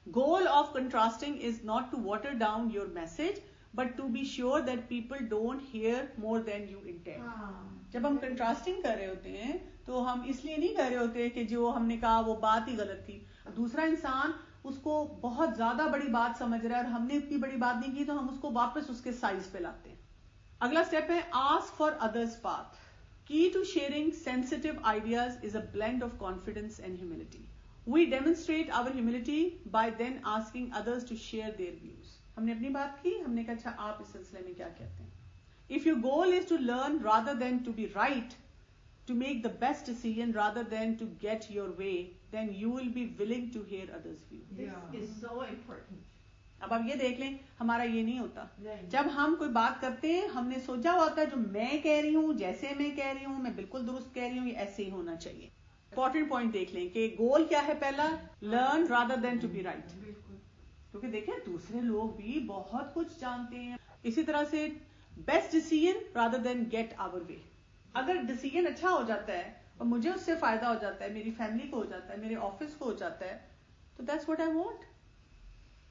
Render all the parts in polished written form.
Goal of contrasting is not to water down your message, but to be sure that people don't hear more than you intend. جب ہم contrasting کر رہے ہوتے ہیں تو ہم اس لیے نہیں کر رہے ہوتے کہ جو ہم نے کہا وہ بات ہی غلط تھی. دوسرا انسان اس کو بہت زیادہ بڑی بات سمجھ رہا ہے اور ہم نے اتنی بڑی بات نہیں کی تو ہم اس کو واپس اس کے سائز پہ لاتے ہیں. اگلا اسٹیپ ہے ask for others path. Key to sharing sensitive ideas is a blend of confidence and humility. We demonstrate our humility by then asking others to share their views. ہم نے اپنی بات کی, ہم نے کہا اچھا آپ اس سلسلے میں کیا کہتے ہیں. If your goal is to learn rather than to be right, to make the best decision rather than to get your way, then you will be willing to hear others' views. This is so important. اب آپ یہ دیکھ لیں, ہمارا یہ نہیں ہوتا. جب ہم کوئی بات کرتے ہیں ہم نے سوچا ہوتا ہے جو میں کہہ رہی ہوں, جیسے میں کہہ رہی ہوں, میں بالکل درست کہہ رہی ہوں, یہ ایسے ہی ہونا چاہیے. امپورٹنٹ پوائنٹ دیکھ لیں کہ گول کیا ہے پہلا, learn rather than to be right. کیونکہ دیکھیں دوسرے لوگ بھی بہت کچھ جانتے ہیں. اسی طرح سے best decision rather than get our way. اگر ڈیسیژن اچھا ہو جاتا ہے اور مجھے اس سے فائدہ ہو جاتا ہے, میری فیملی کو ہو جاتا ہے, میرے آفس کو ہو جاتا ہے, تو دیٹس واٹ آئی وانٹ.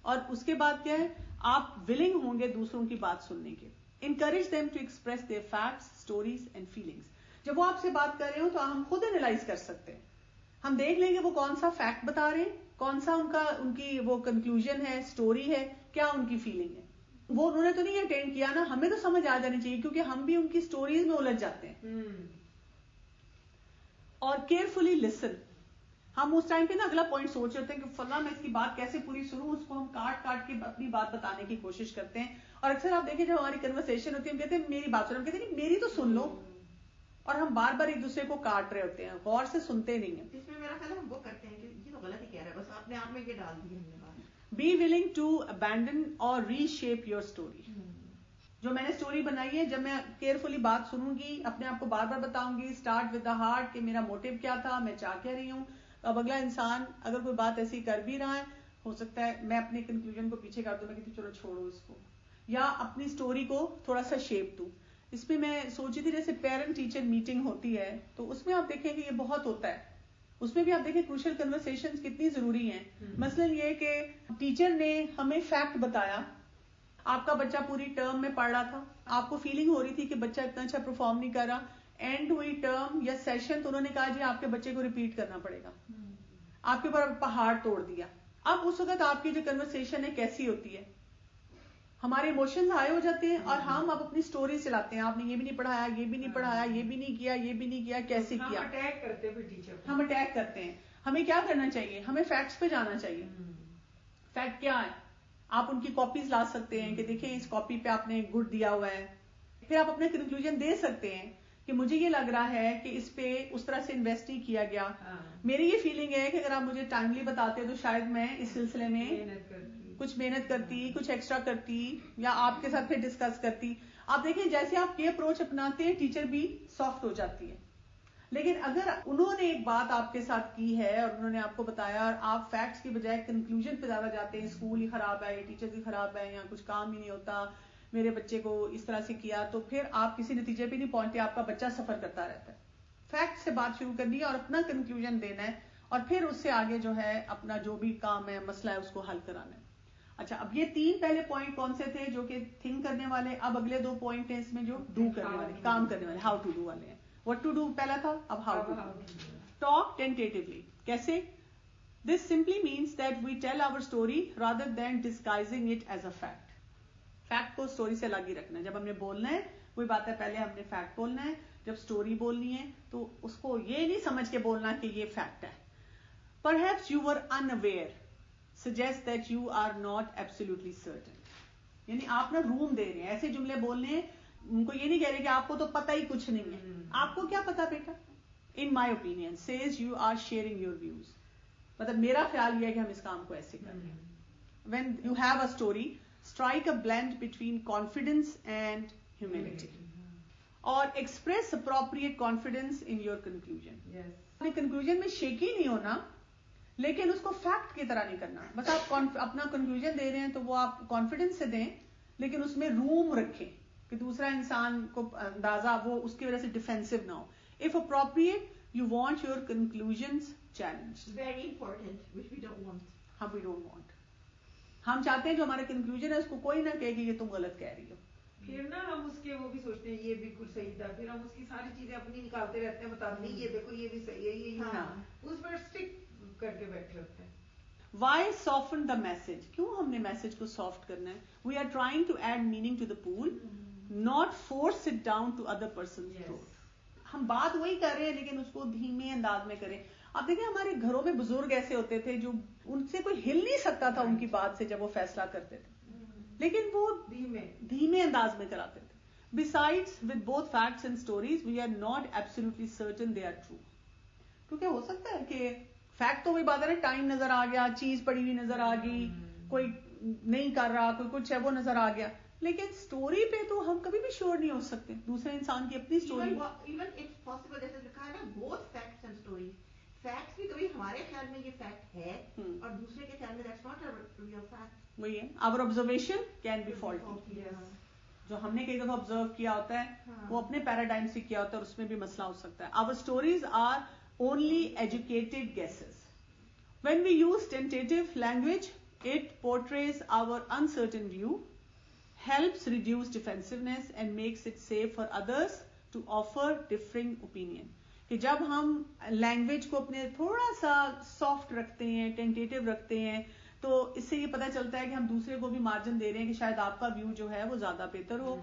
اور اس کے بعد کیا ہے, آپ ولنگ ہوں گے دوسروں کی بات سننے کے. Encourage them to express their facts, stories and feelings. جب وہ آپ سے بات کر رہے ہوں تو ہم خود انالائز کر سکتے ہیں. ہم دیکھ لیں گے وہ کون سا فیکٹ بتا رہے ہیں, کون سا ان کی وہ کنکلوژن ہے, اسٹوری ہے, کیا ان کی فیلنگ ہے. وہ انہوں نے تو نہیں اٹینڈ کیا نا, ہمیں تو سمجھ آ جانی چاہیے کیونکہ ہم بھی ان کی اسٹوریز میں الجھ جاتے ہیں. اور کیئرفلی لسن. ہم اس ٹائم پہ نا اگلا پوائنٹ سوچ رہتے ہیں کہ فلاں میں اس کی بات کیسے پوری سنوں, اس کو ہم کاٹ کاٹ کے اپنی بات بتانے کی کوشش کرتے ہیں. اور اکثر آپ دیکھیں جب ہماری کنورسیشن ہوتی ہے ہم کہتے ہیں میری بات سنو, ہم کہتے ہیں میری تو سن لو, اور ہم بار بار ایک دوسرے کو کاٹ رہے ہوتے ہیں, غور سے سنتے نہیں ہیں. اس میں میرا خیال ہے ہم وہ کرتے ہیں کہ یہ تو غلط ہی کہہ رہا ہے, بس اپنے آپ میں یہ ڈال دی ہم نے بات. بی ولنگ ٹو ابینڈن اور ری شیپ یور اسٹوری. جو میں نے اسٹوری بنائی ہے, جب میں کیئرفلی بات سنوں گی, اپنے آپ کو بار بار بتاؤں گی, اسٹارٹ ود دا ہارٹ کہ میرا موٹیو کیا تھا, میں چاہ کہہ رہی ہوں. اب اگلا انسان اگر کوئی بات ایسی کر بھی رہا ہے, ہو سکتا ہے میں اپنے کنکلوژن کو پیچھے کر دوں, میں کہتی چلو چھوڑو اس کو, یا اپنی اسٹوری کو تھوڑا سا شیپ دوں. اس میں میں سوچی تھی جیسے پیرنٹ ٹیچر میٹنگ ہوتی ہے تو اس میں آپ دیکھیں کہ یہ بہت ہوتا ہے. اس میں بھی آپ دیکھیں کروشل کنورسیشنز کتنی ضروری ہیں. مثلا یہ کہ ٹیچر نے ہمیں فیکٹ بتایا, آپ کا بچہ پوری ٹرم میں پڑھ رہا تھا, آپ کو فیلنگ ہو رہی تھی کہ بچہ اتنا اچھا پرفارم نہیں کر رہا, اینڈ ہوئی ٹرم یا سیشن تو انہوں نے کہا جی آپ کے بچے کو ریپیٹ کرنا پڑے گا. آپ کے اوپر پہاڑ توڑ دیا. اب اس وقت آپ کی جو کنورسیشن ہے کیسی ہوتی ہے, ہمارے ایموشنز ہائی ہو جاتے ہیں اور ہم اب اپنی سٹوری چلاتے ہیں. آپ نے یہ بھی نہیں پڑھایا, یہ بھی نہیں پڑھایا, یہ بھی نہیں کیا, یہ بھی نہیں کیا, کیسے کیا. ہم اٹیک کرتے ہیں ٹیچر, ہم اٹیک کرتے ہیں. ہمیں کیا کرنا چاہیے, ہمیں فیکٹس پہ جانا چاہیے. فیکٹ کیا ہے, آپ ان کی کاپیز لا سکتے ہیں کہ دیکھیں اس کاپی پہ آپ نے گڈ دیا ہوا ہے. پھر آپ اپنے کنکلوژن دے سکتے ہیں کہ مجھے یہ لگ رہا ہے کہ اس پہ اس طرح سے انویسٹ نہیں کیا گیا. میری یہ فیلنگ ہے کہ اگر آپ مجھے ٹائملی بتاتے تو شاید میں اس سلسلے میں کچھ محنت کرتی, کچھ ایکسٹرا کرتی, یا آپ کے ساتھ پھر ڈسکس کرتی. آپ دیکھیں جیسے آپ یہ اپروچ اپناتے ہیں ٹیچر بھی سافٹ ہو جاتی ہے. لیکن اگر انہوں نے ایک بات آپ کے ساتھ کی ہے اور انہوں نے آپ کو بتایا اور آپ فیکٹس کی بجائے کنکلوژن پہ زیادہ جاتے ہیں, اسکول ہی خراب ہے, ٹیچر بھی خراب ہے, یا کچھ کام ہی نہیں ہوتا, میرے بچے کو اس طرح سے کیا, تو پھر آپ کسی نتیجے پہ نہیں پہنچتے, آپ کا بچہ سفر کرتا رہتا ہے. فیکٹ سے بات شروع کرنی ہے اور اپنا کنکلوژن دینا ہے, اور پھر اس سے آگے جو ہے اپنا جو بھی کام ہے, مسئلہ ہے, اس کو حل کرانا ہے. اچھا, اب یہ 3 پہلے پوائنٹ کون سے تھے جو کہ تھنک کرنے والے. اب اگلے 2 پوائنٹ ہیں اس میں جو ڈو کرنے والے, کام کرنے والے, ہاؤ ٹو ڈو والے ہیں. وٹ ٹو ڈو پہلا تھا, اب how to do. Talk tentatively. کیسے؟ This simply means that we tell our story rather than disguising it as a fact. Fact کو اسٹوری سے الگ ہی رکھنا ہے. جب ہم نے بولنا ہے کوئی بات ہے, پہلے ہم نے فیکٹ بولنا ہے. جب اسٹوری بولنی ہے تو اس کو یہ نہیں سمجھ کے بولنا کہ یہ فیکٹ ہے. Perhaps you were unaware suggests that you are not absolutely certain. یعنی آپ نا روم دے رہے ہیں, ایسے جملے بولنے ہیں, ان کو یہ نہیں کہہ رہے کہ آپ کو تو پتہ ہی کچھ نہیں ہے. آپ کو کیا پتا بیٹا. In my opinion says you are sharing your views. مطلب میرا خیال یہ ہے کہ ہم اس کام کو ایسے کر رہے ہیں. When you have a story, strike a blend between confidence and humility. اور express appropriate confidence in your conclusion. اپنے کنکلوژن میں شیکی نہیں ہونا, لیکن اس کو فیکٹ کی طرح نہیں کرنا. بس آپ اپنا کنکلوژن دے رہے ہیں تو وہ آپ کانفیڈنس سے دیں, لیکن اس میں روم رکھیں کہ دوسرا انسان کو اندازہ وہ اس کی وجہ سے ڈیفینسو نہ ہو. If appropriate, you want your conclusions challenged. Very important, which we don't want. We don't want. ہم چاہتے ہیں جو ہمارا کنکلوژن ہے اس کو کوئی نہ کہے کہ یہ تم غلط کہہ رہی ہو. پھر نا ہم اس کے وہ بھی سوچتے ہیں یہ بالکل صحیح تھا, پھر ہم اس کی ساری چیزیں اپنی نکالتے رہتے ہیں, بتاتے نہیں یہ دیکھو یہ بھی صحیح ہے, یہ اس پر اسٹک کر کے بیٹھے ہوتے ہیں. Why soften the message? کیوں ہم نے میسج کو سافٹ کرنا ہے؟ We are trying to add meaning to the pool, not force it down to other person's throat. ہم بات وہی کر رہے ہیں لیکن اس کو دھیمے انداز میں کریں. آپ دیکھیں ہمارے گھروں میں بزرگ ایسے ہوتے تھے جو ان سے کوئی ہل نہیں سکتا تھا ان کی بات سے جب وہ فیصلہ کرتے تھے, لیکن وہ دھیمے انداز میں کراتے تھے. Besides, with both facts and stories, we are not absolutely certain they are true. کیونکہ ہو سکتا ہے کہ فیکٹ تو وہی بات ہے, ٹائم نظر آ گیا, چیز پڑی ہوئی نظر آ گئی, کوئی نہیں کر رہا, کوئی کچھ ہے وہ نظر آ گیا, لیکن سٹوری پہ تو ہم کبھی بھی شیور نہیں ہو سکتے. دوسرے انسان کی اپنی سٹوری. ایون اٹس پاسبل, جیسے لکھا ہے نا both facts and story. Facts بھی کبھی ہمارے خیال میں یہ فیکٹ ہے اور دوسرے کے خیال میں that's not a real fact. وہی ہے, آور آبزرویشن کین بی فالٹی. جو ہم نے کئی دفعہ آبزرو کیا ہوتا ہے وہ اپنے پیراڈائم سے کیا ہوتا ہے اور اس میں بھی مسئلہ ہو سکتا ہے. Our stories are only educated guesses. When we use tentative language, it portrays our uncertain view, helps reduce defensiveness and makes it safe for others to offer differing opinion. کہ جب ہم لینگویج کو اپنے تھوڑا سا سافٹ رکھتے ہیں, tentative رکھتے ہیں, تو اس سے یہ پتہ چلتا ہے کہ ہم دوسرے کو بھی مارجن دے رہے ہیں کہ شاید آپ کا ویو جو ہے وہ زیادہ بہتر ہو.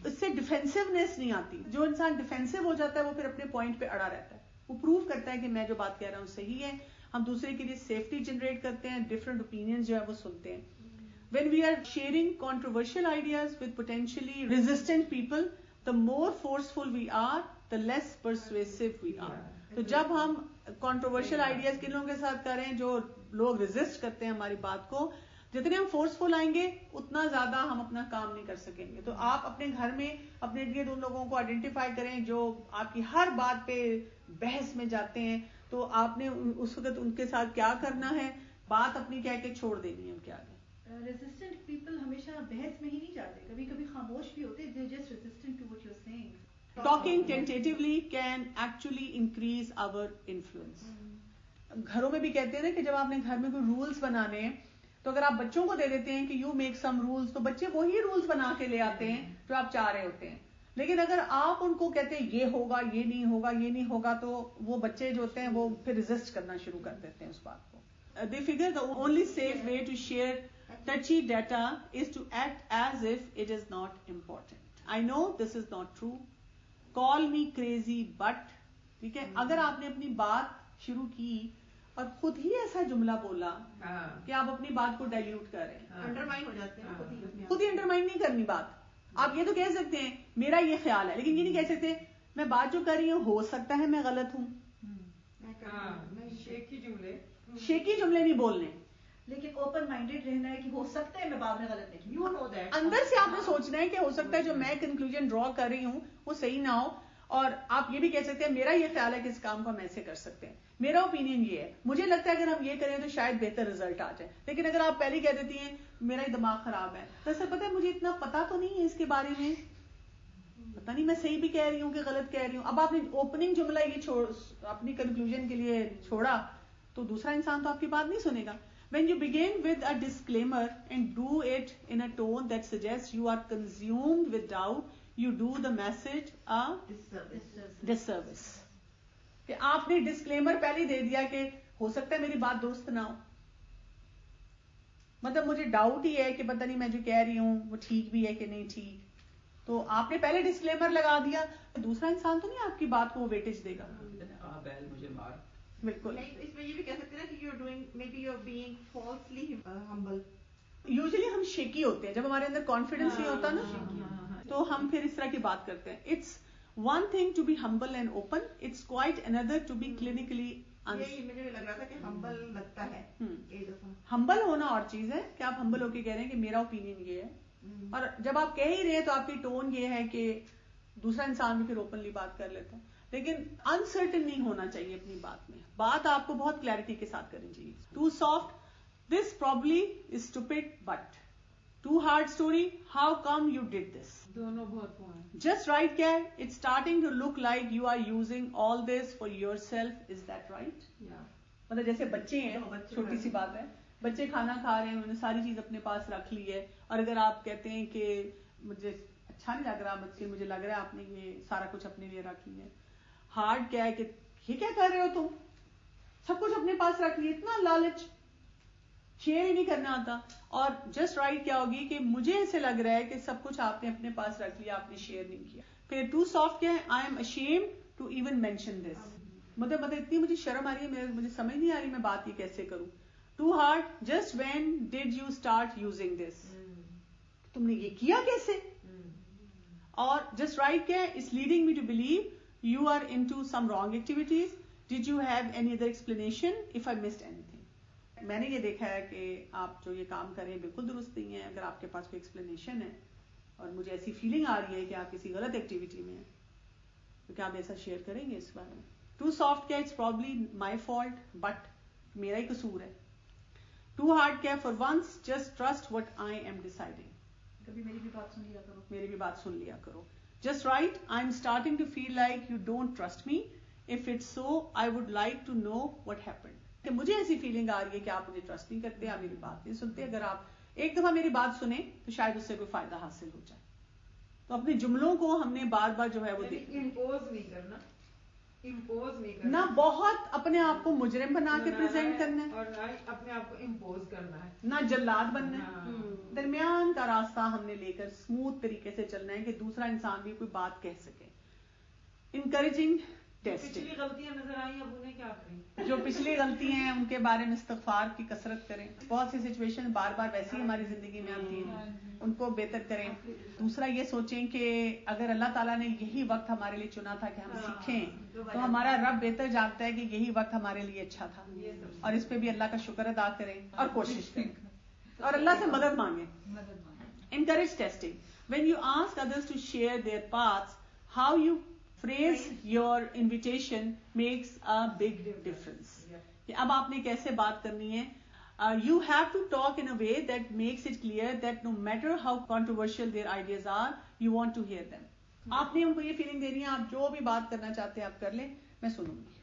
اس سے ڈیفینسونیس نہیں آتی. جو انسان ڈیفینسو ہو جاتا ہے وہ پھر اپنے پوائنٹ پہ اڑا رہتا ہے, وہ پروو کرتا ہے کہ میں جو بات کہہ رہا ہوں صحیح ہے. ہم دوسرے کے لیے سیفٹی جنریٹ کرتے ہیں, ڈفرنٹ اوپینینز جو ہے وہ سنتے ہیں. When we are sharing controversial ideas with potentially resistant people, the more forceful we are, the less persuasive we are. تو جب ہم controversial ideas کن لوگوں کے ساتھ کر رہے ہیں جو لوگ resist کرتے ہیں ہماری بات کو, جتنے ہم فورسفل آئیں گے اتنا زیادہ ہم اپنا کام نہیں کر سکیں گے. تو آپ اپنے گھر میں اپنے لیے ان لوگوں کو آئیڈینٹیفائی کریں جو آپ کی ہر بات پہ بحث میں جاتے ہیں. تو آپ نے اس وقت ان کے ساتھ کیا کرنا ہے, بات اپنی کہہ کے چھوڑ دینی ہے ان کے آگے. ریزسٹنٹ پیپل ہمیشہ بحث میں ہی نہیں جاتے, کبھی کبھی خاموش بھی ہوتے, they just resistant to what you're saying. Talking tentatively can actually increase our influence. گھروں میں بھی کہتے ہیں نا کہ جب آپ نے گھر میں کوئی رولز بنانے ہیں تو اگر آپ بچوں کو دے دیتے ہیں کہ یو میک سم رولز, تو بچے وہی رولز بنا کے لے آتے ہیں جو آپ چاہ رہے ہوتے ہیں. لیکن اگر آپ ان کو کہتے ہیں یہ ہوگا, یہ نہیں ہوگا, یہ نہیں ہوگا, تو وہ بچے جو ہوتے ہیں وہ پھر ریزسٹ کرنا شروع کر دیتے ہیں اس بات کو. They figure the only safe way to share touchy data is to act as if it is not important. I know this is not true. Call me crazy, but ٹھیک ہے, اگر آپ نے اپنی بات شروع کی اور خود ہی ایسا جملہ بولا کہ آپ اپنی بات کو ڈائلیوٹ کر رہے ہیں, انڈرمائن ہو جاتے ہیں. خود ہی انڈرمائن نہیں کرنی بات. آپ یہ تو کہہ سکتے ہیں میرا یہ خیال ہے, لیکن یہ نہیں کہہ سکتے میں بات جو کر رہی ہوں ہو سکتا ہے میں غلط ہوں. شیکی جملے نہیں بولنے, لیکن اوپن مائنڈیڈ رہنا ہے کہ ہو سکتا ہے میں بعد میں غلط نہیں. You know that. اندر سے آپ نے سوچنا ہے کہ ہو سکتا ہے جو میں کنکلوژن ڈرا کر رہی ہوں وہ صحیح نہ ہو, اور آپ یہ بھی کہہ سکتے ہیں میرا یہ خیال ہے کہ اس کام کو ہم ایسے کر سکتے ہیں, میرا اوپینین یہ ہے, مجھے لگتا ہے اگر ہم یہ کریں تو شاید بہتر رزلٹ آ جائے. لیکن اگر آپ پہلے کہہ دیتی ہیں میرا ہی دماغ خراب ہے, تو ایسا پتہ ہے مجھے اتنا پتا تو نہیں ہے اس کے بارے میں, پتہ نہیں میں صحیح بھی کہہ رہی ہوں کہ غلط کہہ رہی ہوں. اب آپ نے اوپننگ جملہ یہ اپنی کنکلوژن کے لیے چھوڑا تو دوسرا انسان تو آپ کی بات نہیں سنے گا. When you begin with a disclaimer and do it in a tone that suggests you are consumed with doubt, you do the message a disservice. کہ آپ نے ڈسکلیمر پہلے دے دیا کہ ہو سکتا ہے میری بات درست نہ ہو, مطلب مجھے ڈاؤٹ ہی ہے کہ پتہ نہیں میں جو کہہ رہی ہوں وہ ٹھیک بھی ہے کہ نہیں ٹھیک, تو آپ نے پہلے ڈسکلیمر لگا دیا, دوسرا انسان تو نہیں آپ کی بات کو ویٹیج دے گا. بالکل. اس میں یہ بھی کہہ سکتے ہیں کہ you're being falsely humble. Usually ہم شیکی ہوتے ہیں جب ہمارے اندر کانفیڈنس نہیں ہوتا نا, تو ہم پھر اس طرح کی بات کرتے ہیں. It's one thing to be humble and open, it's quite another to be clinically. مجھے لگ رہا تھا کہ ہمبل لگتا ہے, ہمبل ہونا اور چیز ہے کہ آپ ہمبل ہو کے کہہ رہے ہیں کہ میرا اوپینین یہ ہے, اور جب آپ کہہ ہی رہے ہیں تو آپ کی ٹون یہ ہے کہ دوسرا انسان بھی پھر اوپنلی بات کر لیتا ہے. لیکن انسرٹن نہیں ہونا چاہیے اپنی بات میں, بات آپ کو بہت کلیئرٹی کے ساتھ کرنی چاہیے. Too soft, this probably is stupid, but too hard story, how come you did this. دونوں بہت ہیں. جسٹ رائٹ کیا ہے, it's starting to look like you are using all this for yourself, is that right. مطلب جیسے بچے ہیں, چھوٹی سی بات ہے, بچے کھانا کھا رہے ہیں, انہوں نے ساری چیز اپنے پاس رکھ لی ہے, اور اگر آپ کہتے ہیں کہ مجھے اچھا نہیں لگ رہا بچے, مجھے لگ رہا ہے آپ نے یہ سارا کچھ اپنے لیے رکھ لیا ہے. ہارڈ کیا ہے کہ یہ کیا کر رہے ہو تم, سب کچھ اپنے پاس رکھ لیا, اتنا لالچ, شیئر ہی نہیں کرنا آتا. اور جسٹ رائٹ کیا ہوگی کہ مجھے ایسے لگ رہا ہے کہ سب کچھ آپ نے اپنے پاس رکھ لیا, آپ نے شیئر نہیں کیا. پھر ٹو سافٹ کیا ہے, I am ashamed to even mention this, مطلب اتنی مجھے شرم آ رہی ہے, مجھے سمجھ نہیں آ رہی میں بات یہ کیسے کروں. Too hard, just when did you start using this, تم نے یہ کیا کیسے. اور جسٹ رائٹ کیا ہے, it's leading me to believe you are into some wrong activities, did you have any other explanation if I missed anything. میں نے یہ دیکھا ہے کہ آپ جو یہ کام کریں بالکل درست نہیں ہے. اگر آپ کے پاس کوئی ایکسپلینیشن ہے اور مجھے ایسی فیلنگ آ رہی ہے کہ آپ کسی غلط ایکٹیویٹی میں ہیں, تو کیا آپ ایسا شیئر کریں گے اس بارے میں. ٹو سافٹ کیا, it's probably my fault but میرا ہی قصور ہے. ٹو ہارڈ کیا, for once just trust what I am deciding, کبھی میری بھی بات سن لیا کرو, میری بھی بات سن لیا کرو. Just right, I am starting to feel like you don't trust me, if it's so I would like to know what happened. کہ مجھے ایسی فیلنگ آ رہی ہے کہ آپ مجھے ٹرسٹ نہیں کرتے, آپ میری بات نہیں سنتے. اگر آپ ایک دفعہ میری بات سنیں تو شاید اس سے کوئی فائدہ حاصل ہو جائے. تو اپنے جملوں کو ہم نے بار بار جو ہے وہ دیکھنا, امپوز نہیں کرنا, امپوز نہیں کرنا, نہ بہت اپنے آپ کو مجرم بنا کے پریزنٹ کرنا ہے, اور نہ اپنے آپ کو امپوز کرنا ہے, نہ جلاد بننا ہے. درمیان کا راستہ ہم نے لے کر اسموتھ طریقے سے چلنا ہے کہ دوسرا انسان بھی کوئی بات کہہ سکے. انکریجنگ ٹیسٹنگ, پچھلی غلطیاں نظر آئی, اب انہیں کیا کریں, جو پچھلی غلطی ہیں ان کے بارے میں استغفار کی کثرت کریں. بہت سی سچویشن بار بار ویسی ہماری زندگی میں آتی ہیں, ان کو بہتر کریں. دوسرا یہ سوچیں کہ اگر اللہ تعالیٰ نے یہی وقت ہمارے لیے چنا تھا کہ ہم سیکھیں, تو ہمارا رب بہتر جانتا ہے کہ یہی وقت ہمارے لیے اچھا تھا, اور اس پہ بھی اللہ کا شکر ادا کریں اور کوشش کریں اور اللہ سے مدد مانگیں. Encourage testing. When you ask others to share their paths, how you phrase your invitation makes a big difference. کہ اب آپ نے کیسے بات کرنی ہے. You have to talk in a way that makes it clear that no matter how controversial their ideas are, you want to hear them. آپ نے ان کو یہ فیلنگ دینی ہے, آپ جو بھی بات کرنا چاہتے ہیں آپ کر لیں, میں سنوں گی.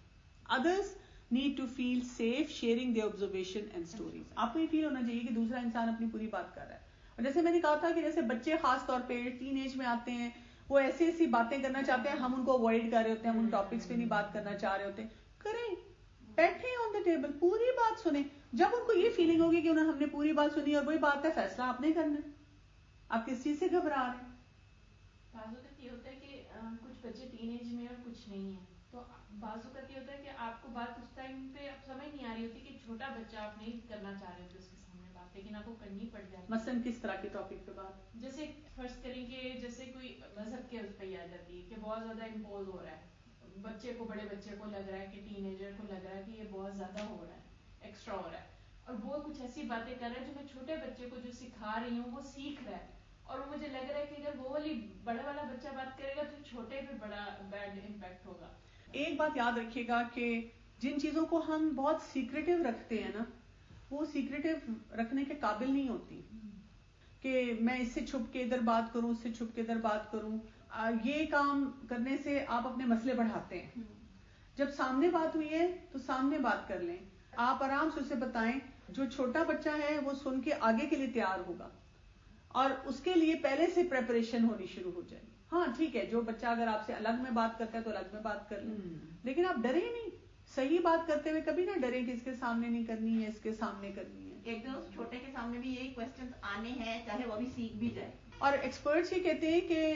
Others need to feel safe sharing their observation and stories. آپ کو یہ فیل ہونا چاہیے کہ دوسرا انسان اپنی پوری بات کر رہا ہے. اور جیسے میں نے کہا تھا کہ جیسے بچے خاص طور پہ ٹین ایج میں آتے ہیں, وہ ایسی ایسی باتیں کرنا چاہتے ہیں, ہم ان کو اوائڈ کر رہے ہوتے ہیں, ہم ان ٹاپکس پہ نہیں بات کرنا چاہ رہے ہوتے. کریں, بیٹھیں آن دا ٹیبل, پوری بات سنیں. جب ان کو یہ فیلنگ ہوگی کہ ہم نے پوری بات سنی اور وہی بات کا فیصلہ آپ نہیں کرنا ہے, آپ کس چیز سے گھبرا رہے ہیں. بعض اوقات یہ ہوتا ہے کہ کچھ بچے ٹین ایج میں اور کچھ نہیں ہیں, تو بعض اوقات یہ ہوتا ہے کہ آپ کو بات اس ٹائم پہ اب سمجھ نہیں آ رہی ہوتی کہ چھوٹا بچہ آپ نہیں کرنا چاہ رہے ہوتے اس کے سامنے بات, لیکن آپ کو کرنی پڑ جاتی ہے. مثلاً کس طرح کے ٹاپک پہ بات, جیسے فرض کریں کہ جیسے کوئی مذہب کے اس پہ آ جاتی ہے کہ بہت زیادہ امپوز ہو رہا ہے بچے کو, بڑے بچے کو لگ رہا ہے کہ ٹین ایجر کو لگ رہا ہے کہ یہ بہت زیادہ ہو رہا ہے, ایکسٹرا ہو رہا ہے, اور وہ کچھ ایسی باتیں کر رہا ہے جو میں چھوٹے بچے کو جو سکھا رہی ہوں وہ سیکھ رہا ہے, اور مجھے لگ رہا ہے کہ اگر وہ والی بڑا والا بچہ بات کرے گا تو چھوٹے پہ بڑا بیڈ امپیکٹ ہوگا. ایک بات یاد رکھیے گا کہ جن چیزوں کو ہم بہت سیکریٹو رکھتے ہیں نا, وہ سیکریٹو رکھنے کے قابل نہیں ہوتی. کہ میں اس سے چھپ کے ادھر بات کروں, اس سے چھپ کے ادھر بات کروں, یہ کام کرنے سے آپ اپنے مسئلے بڑھاتے ہیں. جب سامنے بات ہوئی ہے تو سامنے بات کر لیں, آپ آرام سے اسے بتائیں. جو چھوٹا بچہ ہے وہ سن کے آگے کے لیے تیار ہوگا, اور اس کے لیے پہلے سے پریپریشن ہونی شروع ہو جائے گی. ہاں ٹھیک ہے, جو بچہ اگر آپ سے الگ میں بات کرتا ہے تو الگ میں بات کر لیں, لیکن آپ ڈریں نہیں. صحیح بات کرتے ہوئے کبھی نہ ڈریں کہ اس کے سامنے نہیں کرنی ہے, اس کے سامنے کرنی ہے. ایک دن اس چھوٹے کے سامنے بھی یہی کوسچنز آنے ہیں, چاہے وہ بھی سیکھ بھی جائے. اور ایکسپرٹس یہ کہتے ہیں کہ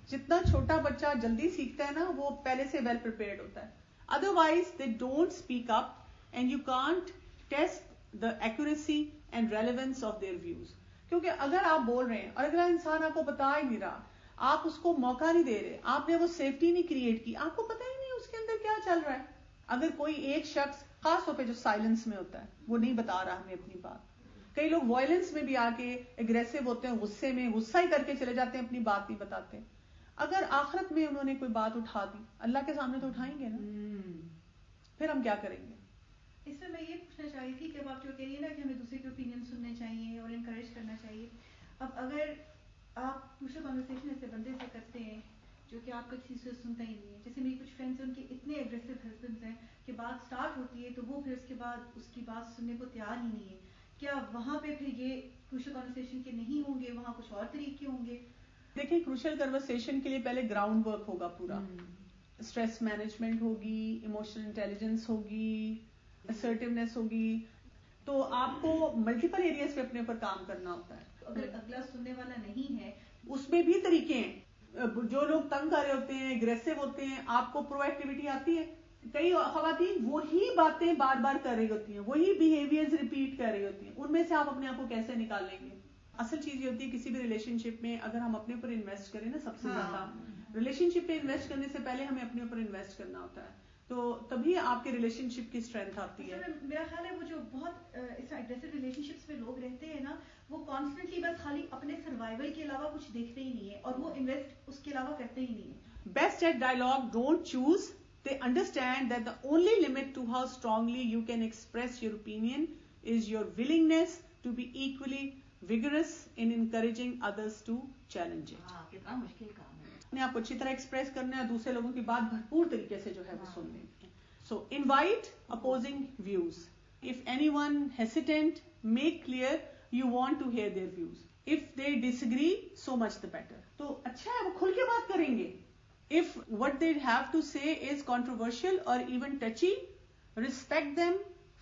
جتنا چھوٹا بچہ جلدی سیکھتا ہے نا, وہ پہلے سے ویل پریپیئرڈ ہوتا ہے. Otherwise they don't speak up and you can't test the accuracy and relevance of their views. کیونکہ اگر آپ بول رہے ہیں اور اگلا انسان آپ کو بتا ہی نہیں رہا, آپ اس کو موقع نہیں دے رہے, آپ نے وہ سیفٹی نہیں کریٹ کی, آپ کو پتہ ہی نہیں اس کے اندر کیا چل رہا ہے. اگر کوئی ایک شخص, خاص طور پہ جو سائلنس میں ہوتا ہے, وہ نہیں بتا رہا ہمیں اپنی بات. کئی لوگ وائلنس میں بھی آ کے اگریسو ہوتے ہیں, غصے میں غصہ ہی کر کے چلے جاتے ہیں, اپنی بات نہیں بتاتے. اگر آخرت میں انہوں نے کوئی بات اٹھا دی, اللہ کے سامنے تو اٹھائیں گے نا, پھر ہم کیا کریں گے. اس میں یہ پوچھنا چاہ رہی تھی کہ اب آپ جو کہہ رہی ہیں نا کہ ہمیں دوسرے کے اوپینین سننے چاہیے اور انکریج کرنا چاہیے. اب اگر آپ دوسرے کنورسیشن ایسے بندے سے کرتے ہیں جو کہ آپ کا کسی سے سنتا ہی نہیں ہے, جیسے میری کچھ فرینڈس ہیں ان کے اتنے ایگریسو ہسبینڈس ہیں کہ بات سٹارٹ ہوتی ہے تو وہ پھر اس کے بعد اس کی بات سننے کو تیار ہی نہیں ہے, کیا وہاں پہ پھر یہ کروشل کنورسیشن کے نہیں ہوں گے, وہاں کچھ اور طریقے ہوں گے؟ دیکھیں کروشل کنورسیشن کے لیے پہلے گراؤنڈ ورک ہوگا پورا, اسٹریس مینجمنٹ ہوگی, ایموشنل انٹیلیجنس ہوگی, اسرٹیونیس ہوگی, تو آپ کو ملٹیپل ایریاز پہ اپنے اوپر کام کرنا ہوتا ہے. اگر اگلا سننے والا نہیں ہے اس میں بھی طریقے ہیں. جو لوگ تنگ کر رہے ہوتے ہیں, اگریسو ہوتے ہیں, آپ کو پرو ایکٹیویٹی آتی ہے. کئی خواتین وہی باتیں بار بار کر رہی ہوتی ہیں, وہی بیہیویئرز ریپیٹ کر رہی ہوتی ہیں, ان میں سے آپ اپنے آپ کو کیسے نکال لیں گے؟ اصل چیز یہ ہوتی ہے کسی بھی ریلیشن شپ میں اگر ہم اپنے اوپر انویسٹ کریں نا, سب سے زیادہ ریلیشن شپ پہ انویسٹ کرنے سے پہلے ہمیں اپنے اوپر انویسٹ کرنا ہوتا ہے, تو تبھی آپ کے ریلیشن شپ کی اسٹرینتھ آتی ہے. میرا خیال ہے وہ جو بہت اس اگریسو ریلیشن شپس میں لوگ رہتے ہیں نا, وہ کانسٹنٹلی بس خالی اپنے سروائیول کے علاوہ کچھ دیکھتے ہی نہیں ہے, اور وہ انویسٹ اس کے علاوہ کرتے ہی نہیں ہے. Best at dialogue don't choose. They understand that the only limit to how strongly you can express your opinion is your willingness to be equally vigorous in encouraging others to challenge it. کتنا مشکل کام ہے. اپنے آپ کو اچھی طرح express کرنا ہے, دوسرے لوگوں کی بات بھرپور طریقے سے جو ہے وہ سننے. So invite opposing views. If anyone hesitant, make clear you want to hear their views. If they disagree, so much the better. تو اچھا ہے وہ کھل کے بات کریں گے. If what they have to say is controversial or even touchy, respect them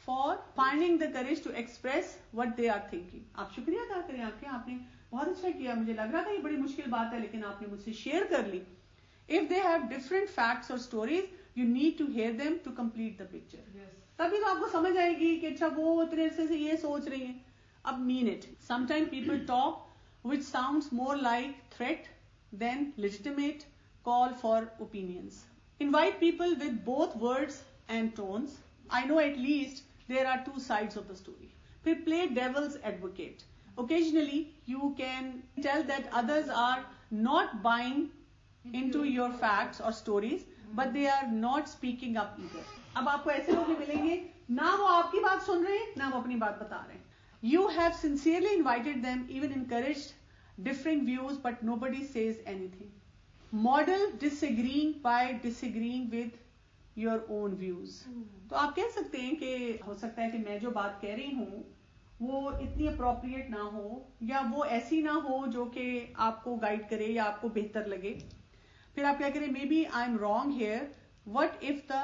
for finding the courage to express what they are thinking. آپ شکریہ ادا کریں, آپ نے بہت اچھا کیا, مجھے لگ رہا تھا یہ بڑی مشکل بات ہے لیکن آپ نے مجھ سے شیئر کر لی. If they have different facts or stories, you need to hear them to complete the picture. تبھی تو آپ کو سمجھ آئے گی کہ اچھا وہ اتنے عرصے سے یہ سوچ رہی ہیں. اب mean it. Sometimes people talk which sounds more like threat than legitimate call for opinions. Invite people with both words and tones. I know at least there are two sides of the story. Play devil's advocate. Occasionally you can tell that others are not buying into your facts or stories, but they are not speaking up either. اب آپ کو ایسے لوگ ملیں گے نہ وہ آپ کی بات سن رہے ہیں نہ وہ اپنی بات بتا رہے ہیں. You have sincerely invited them, even encouraged different views, but nobody says anything. Model disagreeing by disagreeing with your own views. تو آپ کہہ سکتے ہیں کہ ہو سکتا ہے کہ میں جو بات کہہ رہی ہوں وہ اتنی اپروپریٹ نہ ہو, یا وہ ایسی نہ ہو جو کہ آپ کو گائیڈ کرے یا آپ کو بہتر لگے. پھر آپ کیا کریں, maybe I am wrong here, what if the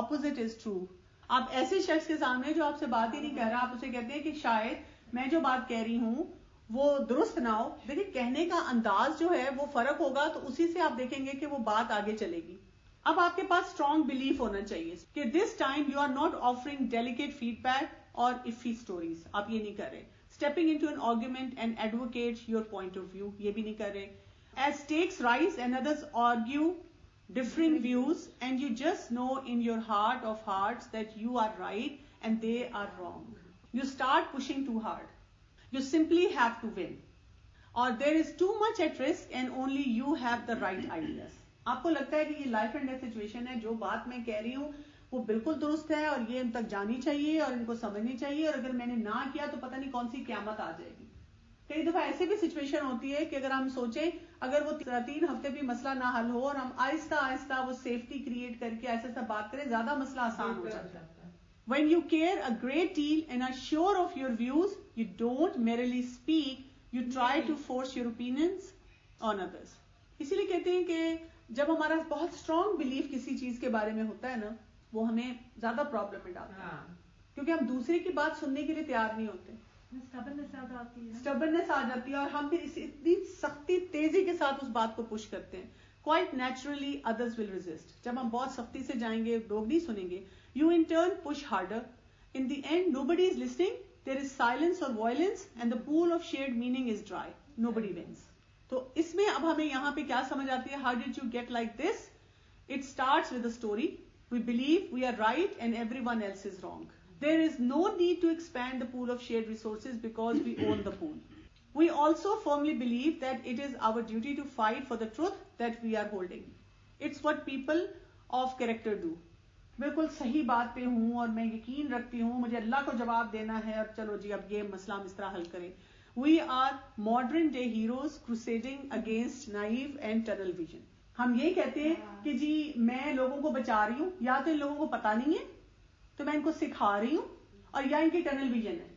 opposite is true. آپ ایسے شخص کے سامنے جو آپ سے بات ہی نہیں کہہ رہا, آپ اسے کہتے ہیں کہ شاید میں جو بات کہہ رہی ہوں وہ درست نہ ہو. دیکھیں کہنے کا انداز جو ہے وہ فرق ہوگا تو اسی سے آپ دیکھیں گے کہ وہ بات آگے چلے گی. اب آپ کے پاس اسٹرانگ بلیف ہونا چاہیے کہ this time you are not offering delicate feedback اور افی اسٹوریز. آپ یہ نہیں کر رہے. Stepping into an argument and advocate your point of view, یہ بھی نہیں کر رہے. As stakes rise and others argue differing views and you just know in your heart of hearts that you are right and they are wrong. You start pushing too hard. You simply have to win. Or there is too much at risk and only you have the right ideas. آپ کو لگتا ہے کہ یہ life and death situation ہے, جو بات میں کہہ رہی ہوں وہ بالکل درست ہے اور یہ ان تک جانی چاہیے اور ان کو سمجھنی چاہیے, اور اگر میں نے نہ کیا تو پتہ نہیں کون سی قیامت آ جائے گی. کئی دفعہ ایسے بھی سچویشن ہوتی ہے کہ اگر ہم سوچیں اگر وہ 3 ہفتے بھی مسئلہ نہ حل ہو اور ہم آہستہ آہستہ وہ سیفٹی کریٹ کر کے ایسا بات کریں, زیادہ مسئلہ آسان ہو جاتا ہے. When you care a great deal and are sure of your views, you don't merely speak, you try to force your opinions on others. اسی لیے کہتے ہیں کہ جب ہمارا بہت اسٹرانگ بلیف کسی چیز کے بارے میں ہوتا ہے نا, وہ ہمیں زیادہ پرابلم میں ڈالتا ہے, کیونکہ ہم دوسرے کی بات سننے کے لیے تیار نہیں ہوتے. اسٹبرنس آ جاتی ہے اور ہم پھر اتنی سختی تیزی کے ساتھ اس بات کو پش کرتے ہیں. Quite naturally others will resist. جب ہم بہت سختی سے جائیں گے لوگ نہیں سنیں گے. You in turn push harder. In the end nobody is listening. There is silence or violence and the pool of shared meaning is dry. Nobody wins. تو اس میں اب ہمیں یہاں پہ کیا سمجھ آتی ہے, how did you get like this? It starts with a story. We believe we are right and everyone else is wrong. There is no need to expand the pool of shared resources because we own the pool. We also firmly believe that it is our duty to fight for the truth that we are holding. It's what people of character do. بالکل صحیح بات پہ ہوں اور میں یقین رکھتی ہوں, مجھے اللہ کو جواب دینا ہے اور چلو جی اب یہ مسئلہ ہم اس طرح حل کریں. We are modern day heroes crusading against naive and tunnel vision. ہم یہ کہتے ہیں کہ جی میں لوگوں کو بچا رہی ہوں, یا تو ان لوگوں کو پتا نہیں ہے تو میں ان کو سکھا رہی ہوں, اور یا ان کی ٹنل ویژن ہے.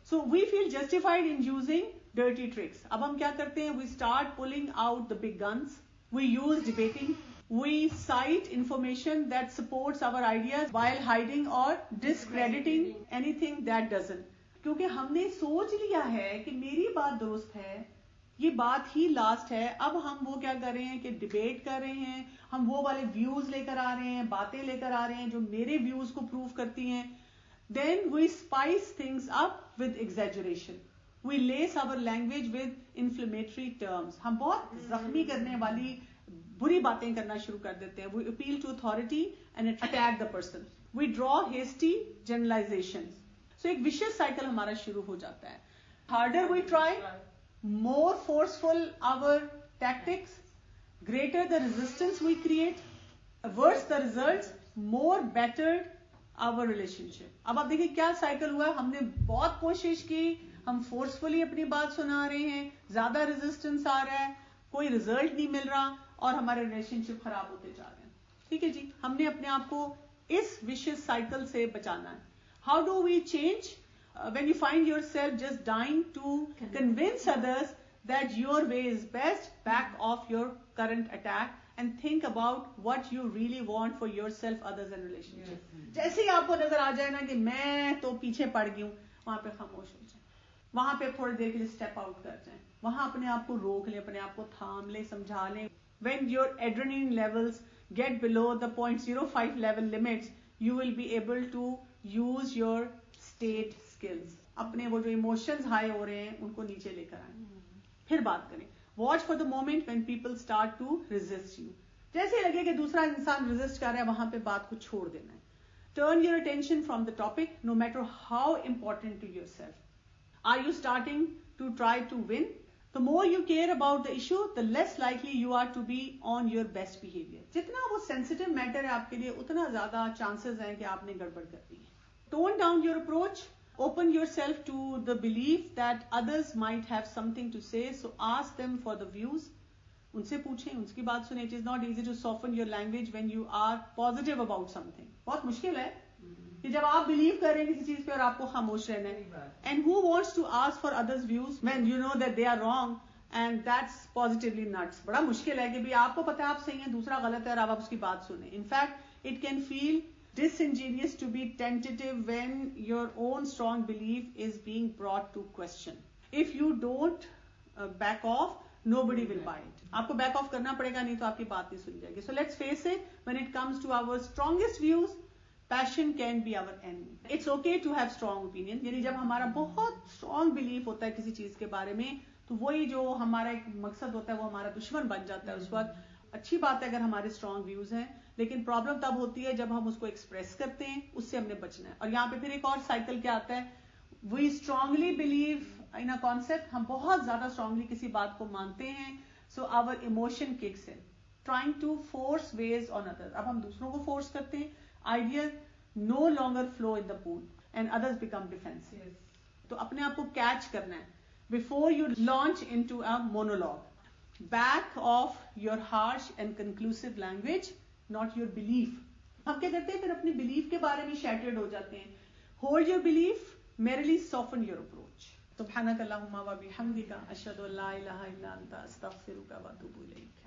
So we feel justified in using dirty tricks. اب ہم کیا کرتے ہیں, we start pulling out the big guns, we use debating, we cite information that supports our ideas while hiding or discrediting anything that doesn't. کیونکہ ہم نے سوچ لیا ہے کہ میری بات درست ہے, یہ بات ہی لاسٹ ہے. اب ہم وہ کیا کر رہے ہیں کہ ڈیبیٹ کر رہے ہیں, ہم وہ والے ویوز لے کر آ رہے ہیں, باتیں لے کر آ رہے ہیں جو میرے ویوز کو پروف کرتی ہیں. Then we spice things up with exaggeration. We lace our language with inflammatory terms. ہم بہت زخمی کرنے والی بری باتیں کرنا شروع کر دیتے ہیں. We appeal to authority and attack the person. We draw hasty generalizations. So ایک vicious cycle ہمارا شروع ہو جاتا ہے. Harder we try, more forceful our tactics, greater the resistance we create, worse the results, more battered our relationship. اب آپ دیکھیں کیا cycle ہوا ہے. ہم نے بہت کوشش کی, ہم فورسفلی اپنی بات سنا رہے ہیں, زیادہ ریزسٹنس آ رہا ہے, کوئی ریزلٹ نہیں مل رہا, اور ہمارے ریلیشن شپ خراب ہوتے جا رہے ہیں. ٹھیک ہے جی, ہم نے اپنے آپ کو اس وشیس سائیکل سے بچانا ہے. How do we change when you find yourself just dying to convince others that your way is best? Back off your current attack and think about what you really want for yourself, others and relationships. جیسے ہی آپ کو نظر آ جائے نا کہ میں تو پیچھے پڑ گئی ہوں, وہاں پہ خاموش ہو جائیں, وہاں پہ تھوڑی دیر کے لیے اسٹیپ آؤٹ کر جائیں, وہاں اپنے آپ کو روک لیں, اپنے آپ کو تھام لیں, سمجھا لیں. When your adrenaline levels get below the 0.05 level limits, you will be able to use your state skills. اپنے وہ جو ایموشنز ہائی ہو رہے ہیں ان کو نیچے لے کر آئیں, پھر بات کریں. Watch for the moment when people start to resist you. جیسے لگے کہ دوسرا انسان ریزسٹ کر رہا ہے, وہاں پہ بات کو چھوڑ دینا ہے. Turn your attention from the topic no matter how important to yourself. Are you starting to try to win? The more you care about the issue, the less likely you are to be on your best behavior. جتنا وہ sensitive matter ہے آپ کے لیے, اتنا زیادہ chances ہیں کہ آپ نے گڑبڑ کر دی ہے. Tone down your approach. Open yourself to the belief that others might have something to say, so ask them for the views. ان سے پوچھیں, ان کی بات سنیں. It is not easy to soften your language when you are positive about something. بہت مشکل ہے کہ جب آپ بلیو کر رہے ہیں کسی چیز پہ اور آپ کو خاموش رہنا ہے. And who wants to ask for others' views when you know that they are wrong and that's positively nuts. بڑا مشکل ہے کہ بھی آپ کو پتا ہے آپ صحیح ہیں, دوسرا غلط ہے, اور آپ اس کی بات سنیں. In fact, it can feel disingenuous to be tentative when your own strong belief is being brought to question. If you don't back off, nobody will buy it. آپ کو بیک آف کرنا پڑے گا, نہیں تو آپ کی بات نہیں سن جائے گی. So let's face it, when it comes to our strongest views, passion can be our enemy. It's okay to have strong opinion. یعنی جب ہمارا بہت strong belief ہوتا ہے کسی چیز کے بارے میں, تو وہی جو ہمارا ایک مقصد ہوتا ہے وہ ہمارا دشمن بن جاتا ہے. اس وقت اچھی بات ہے اگر ہمارے strong views ہیں, لیکن پرابلم تب ہوتی ہے جب ہم اس کو ایکسپریس کرتے ہیں, اس سے ہم نے بچنا ہے. اور یہاں پہ پھر ایک اور سائیکل کیا آتا ہے, we strongly believe in a concept. ہم بہت زیادہ strongly کسی بات کو مانتے ہیں, so our emotion kicks in, trying to force ways on others. اب ہم دوسروں کو فورس کرتے ہیں, ideas no longer flow in the pool and others become defensive. تو اپنے آپ کو کیچ کرنا ہے before you launch into a monologue. Back off your harsh and conclusive language, not your belief. ہم کیا کرتے ہیں پھر اپنی belief کے بارے میں shattered ہو جاتے ہیں. Hold your belief, merely soften your approach. سبحانک اللہم و بحمدک اشہد ان لا الہ الا انت استغفرک و اتوب الیک.